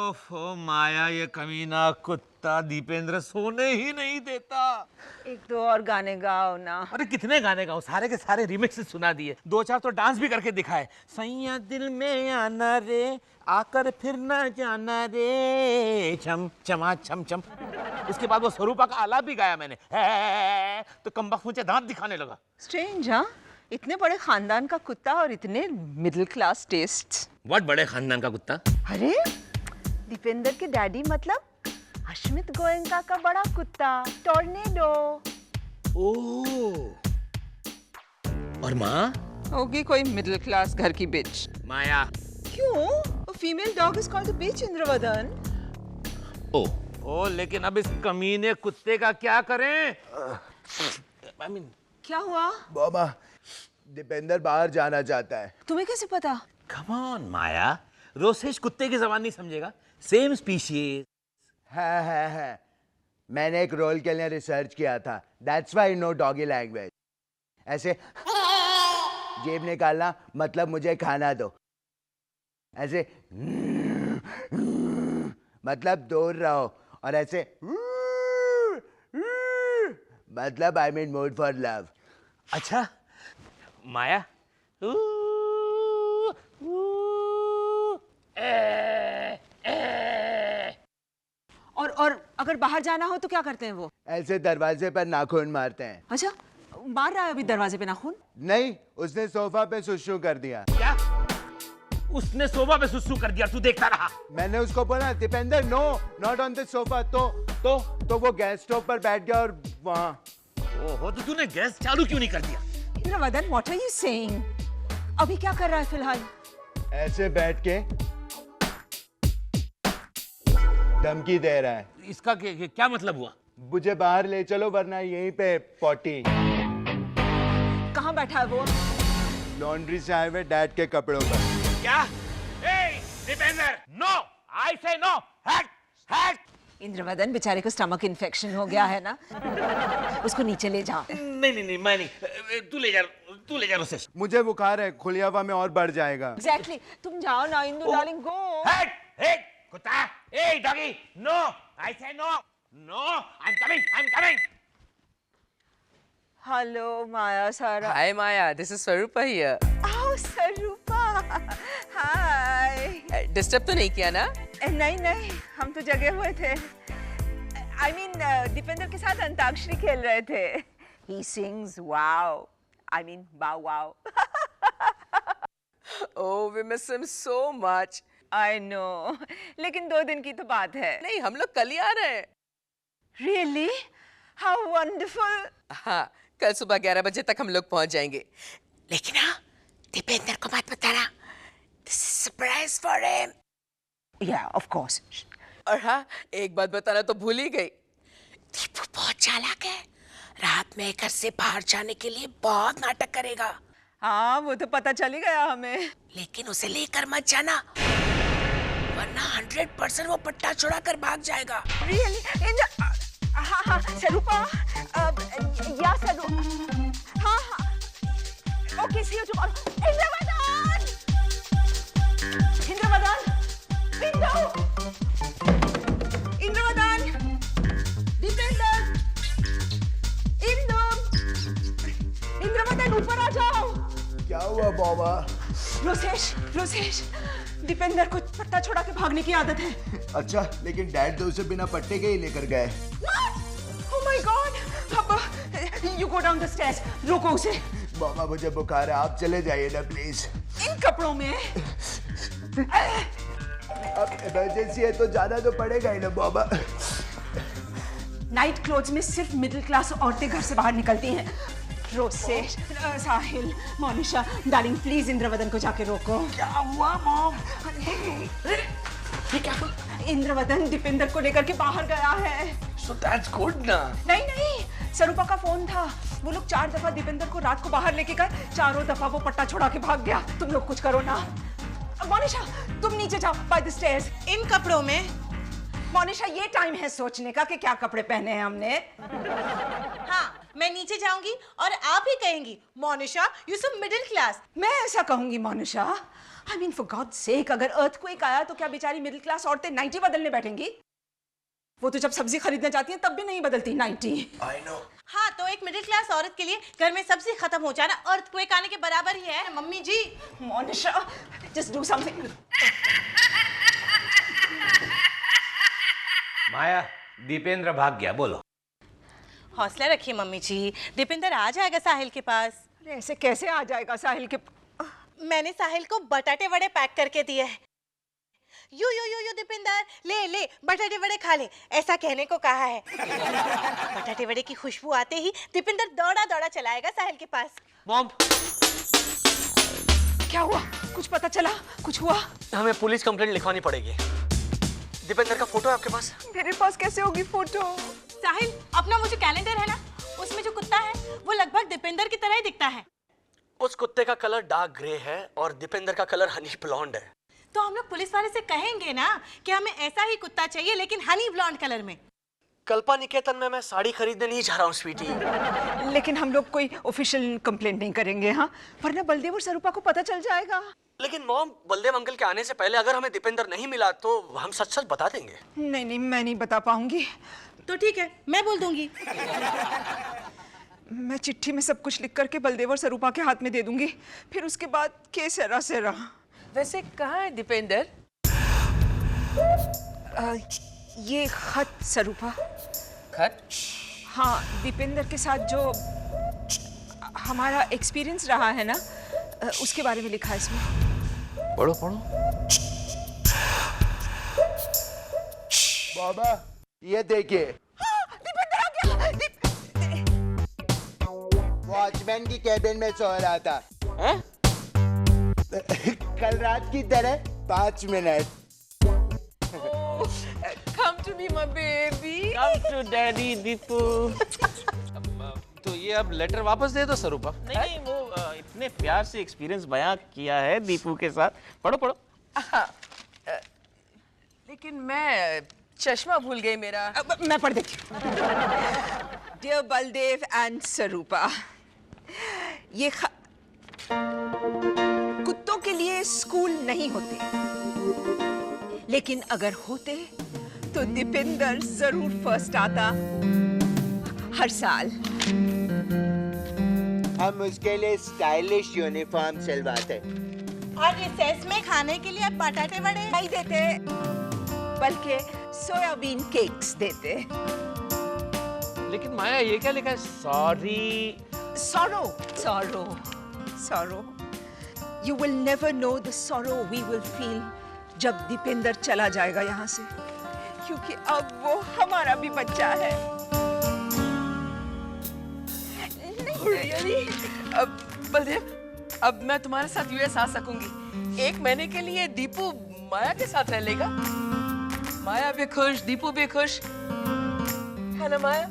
ओफो माया, ये कमीना कुत्ता दीपेंद्र सोने ही नहीं देता। एक दो और गाने गाओ ना। अरे कितने गाने गाऊं, सारे के सारे रिमिक्स सुना दिए, दो चार तो डांस भी करके दिखाए। सैया दिल में आना रे, आकर फिर ना जाना रे, छम चमा छम छम। उसके बाद वो स्वरूपा का आलाप भी गाया मैंने, तो कमबख्त मुझे दांत दिखाने लगा। स्ट्रेंज, हाँ? इतने बड़े खानदान का कुत्ता और इतने मिडिल क्लास टेस्ट्स। व्हाट बड़े खानदान का कुत्ता? अरे दीपेंद्र के डैडी मतलब अश्मित गोयनका का बड़ा कुत्ता टॉर्नेडो। ओह, और माँ? होगी कोई मिडिल क्लास घर की बिच। माया। क्यों? A female dog is called a bitch, Indravadan. ओ, लेकिन अब इस कमीने कुत्ते का क्या करें? क्या हुआ? बाबा, दीपेंद्र बाहर जाना चाहता है। तुम्हें कैसे पता? Come on, माया, रोसेश कुत्ते की जबान नहीं समझेगा। Same species. है। मैंने एक रोल के लिए रिसर्च किया था। That's why I know doggy language. ऐसे जेब निकालना मतलब मुझे खाना दो। ऐसे मतलब दूर रहो, और ऐसे मतलब I mean mood for love. अच्छा माया, और अगर बाहर जाना हो तो क्या करते हैं वो? ऐसे दरवाजे पर नाखून मारते हैं। अच्छा, मार रहा है अभी दरवाजे पे नाखून? नहीं, उसने सोफा पे सुसु कर दिया। क्या? उसने सोफा पे सुसु कर दिया, तू देखता रहा? मैंने उसको बोला Dipendra no, not on the sofa. तो वो गैस स्टोव पर बैठ गया और वहाँ। ओहो, तो तूने गैस चालू क्यों नहीं कर दिया? Indravadan, what are you saying? अभी क्या कर रहा है फिलहाल? ऐसे बैठ के धमकी दे रहा है। इसका क्या मतलब हुआ? मुझे बाहर ले चलो वरना यहीं पे पॉटी। कहाँ बैठा है वो? लॉन्ड्री से आए हुए डैड के कपड़ों पर। क्या? दीपेंद्र, नो, आई से नो, हट। इंद्रवदन, बेचारे को स्टमक इन्फेक्शन हो गया है ना, उसको नीचे ले जाओ। नहीं, मैं नहीं। तू ले जा रोसेश। मुझे बुखार है, खुली हवा में और बढ़ जाएगा। Exactly. तुम जाओ ना इंदु डार्लिंग, गो। हट, कुत्ता, डॉगी, नो, आई से नो, I'm coming. हेलो माया सारा। Hi Maya, this is Swarupa here. आओ स्वरूपा। हाय। डिस्टर्ब तो नहीं किया ना? नहीं, हम तो जगे हुए थे। I mean, दीपेंद्र के साथ अंताक्षरी खेल रहे थे। He sings wow. I mean, wow. Oh, we miss him so much. I know. लेकिन 2 दिन की तो बात है। नहीं, हम लोग कल ही आ रहे हैं। Really? How wonderful. हाँ, कल सुबह 11 बजे तक हम लोग पहुंच जाएंगे। लेकिन हाँ, दीपेंद्र को मत बताना। This is surprise for him. Yeah, of course. और हाँ, एक बात बताना तो भूल ही गई। दीपू बहुत चालाक है। रात में घर से बाहर जाने के लिए बहुत नाटक करेगा। हाँ, वो तो पता चल ही गया हमें। लेकिन उसे लेकर मत जाना, वरना 100% वो पट्टा छुड़ा कर भाग जाएगा। Really? हाँ, स्वरूपा, या स्वरू, हाँ, okay, see you tomorrow. Indravadan, Indravadan, ऊपर आ जाओ। क्या हुआ बाबा? रोसेश, दीपेंद्र को पट्टा छोड़ा के भागने की आदत है। अच्छा, लेकिन डैड तो उसे बिना पट्टे के ही लेकर गए। Oh my God! अब you go down the stairs. रोको उसे। बाबा, मुझे बुखार है, आप चले जाइए ना प्लीज। इन कपड़ों में? अब इमरजेंसी है तो जाना तो पड़ेगा ही ना बाबा। नाइट क्लोथ्स में सिर्फ मिडिल क्लास औरतें घर से बाहर निकलती हैं। रोसेश, साहिल, मोनिशा, डार्लिंग प्लीज इंद्रवदन को जाके रोको। क्या हुआ मॉम? इंद्रवदन दीपेंद्र को लेकर के बाहर गया है। So that's good ना? नहीं, स्वरूपा का फोन था। वो लोग 4 दफा दीपेंद्र को रात को बाहर लेके गए, 4 दफा वो पट्टा छोड़ा के भाग गया। तुम लोग कुछ करो ना। मोनिशा, तुम नीचे जाओ by the stairs। इन कपड़ों में? मोनिशा, ये टाइम है सोचने का कि क्या कपड़े पहने हैं हमने। हाँ, मैं नीचे जाऊंगी और आप ही कहेंगी Monisha you so middle class. मैं ऐसा कहूंगी Monisha? I mean for God sake, अगर अर्थक्वेक आया तो क्या बेचारी मिडिल क्लास औरतें नाइटी बदलने बैठेंगी? वो तो जब सब्जी खरीदने जाती हैं तब भी नहीं बदलती नाइटी। I know. हाँ तो एक मिडिल क्लास औरत के लिए घर में सब्जी खत्म हो जाना अर्थक्वेक आने के बराबर ही है mummy ji. Monisha just do something. Maya, Dipendra भाग गया, बोलो। हौसला रखिए मम्मी जी, दीपेंद्र आ जाएगा साहिल के पास। अरे ऐसे कैसे आ जाएगा साहिल के? मैंने साहिल को बटाटे वड़े पैक करके दिए हैं। You you you you Dipendra ले ले बटाटे वड़े खा ले, ऐसा कहने को कहा है। बटाटे वड़े की खुशबू आते ही दीपेंद्र दौड़ा दौड़ा चलाएगा साहिल के पास। मॉम, क्या हुआ? कुछ पता चला? कुछ हुआ? हमें पुलिस कंप्लेंट लिखवानी पड़ेगी। दीपेंद्र का फोटो है आपके पास? मेरे पास कैसे होगी फोटो? साहिल अपना वो जो कैलेंडर है ना, उसमें जो कुत्ता है वो लगभग दीपेंद्र की तरह ही दिखता है। उस कुत्ते का कलर डार्क ग्रे है और दीपेंद्र का कलर हनी ब्लॉन्ड है। तो हम लोग पुलिस वाले से कहेंगे ना कि हमें ऐसा ही कुत्ता चाहिए लेकिन हनी ब्लॉन्ड कलर में। कल्पा निकेतन में मैं साड़ी खरीदने नहीं जा रहा हूँ स्वीटी। लेकिन हम लोग कोई ऑफिशियल कंप्लेंट नहीं करेंगे, हाँ, वरना बलदेव और सरूपा को पता चल जाएगा। लेकिन मॉम, बलदेव अंकल के आने से पहले अगर हमें दीपेंद्र नहीं मिला तो हम सच सच बता देंगे। नहीं नहीं, मैं नहीं बता पाऊंगी। तो ठीक है, मैं बोल दूंगी। मैं चिट्ठी में सब कुछ लिख करके बलदेव और सरूपा के हाथ में दे दूंगी, फिर उसके बाद केस सेरा सेरा। वैसे कहाँ है दीपेंद्र? ये खत सरूपा। खत? हाँ, दीपेंद्र के साथ जो हमारा एक्सपीरियंस रहा है ना, उसके बारे में लिखा है इसमें। पढ़ो पढ़ो। बाबा ये देखिए, दीपेंद्र आ गया। वॉचमैन की कैबिन में सो रहा था। हैं? कल रात की तरह 5 minute. Come to me my baby. Come to daddy, Deepu. तो ये अब लेटर वापस दे दो सरूपा। नहीं, वो इतने प्यार से एक्सपीरियंस बयां किया है दीपू के साथ। पढ़ो पढ़ो। लेकिन मैं चश्मा भूल गई मेरा। अब मैं पढ़ देती हूँ। डियर बलदेव एंड सरूपा, ये कुत्तों के लिए स्कूल नहीं होते, लेकिन अगर होते तो दीपेंद्र जरूर फर्स्ट आता हर साल। हम उसके लिए स्टाइलिश यूनिफॉर्म सिलवाते। और रिसेस में खाने के लिए बटाटे वड़े नहीं देते, बल्कि सोयाबीन केक्स देते। लेकिन माया, ये क्या लिखा है? Sorry. Sorrow, sorrow, sorrow. You will never know the sorrow we will feel जब दीपेंद्र चला जाएगा यहाँ से, क्योंकि अब वो हमारा भी बच्चा है। अब बलदेव, अब मैं तुम्हारे साथ यूएस आ सकूंगी। 1 महीने के लिए दीपू माया के साथ रह लेगा। माया भी खुश, दीपू भी खुश है ना माया?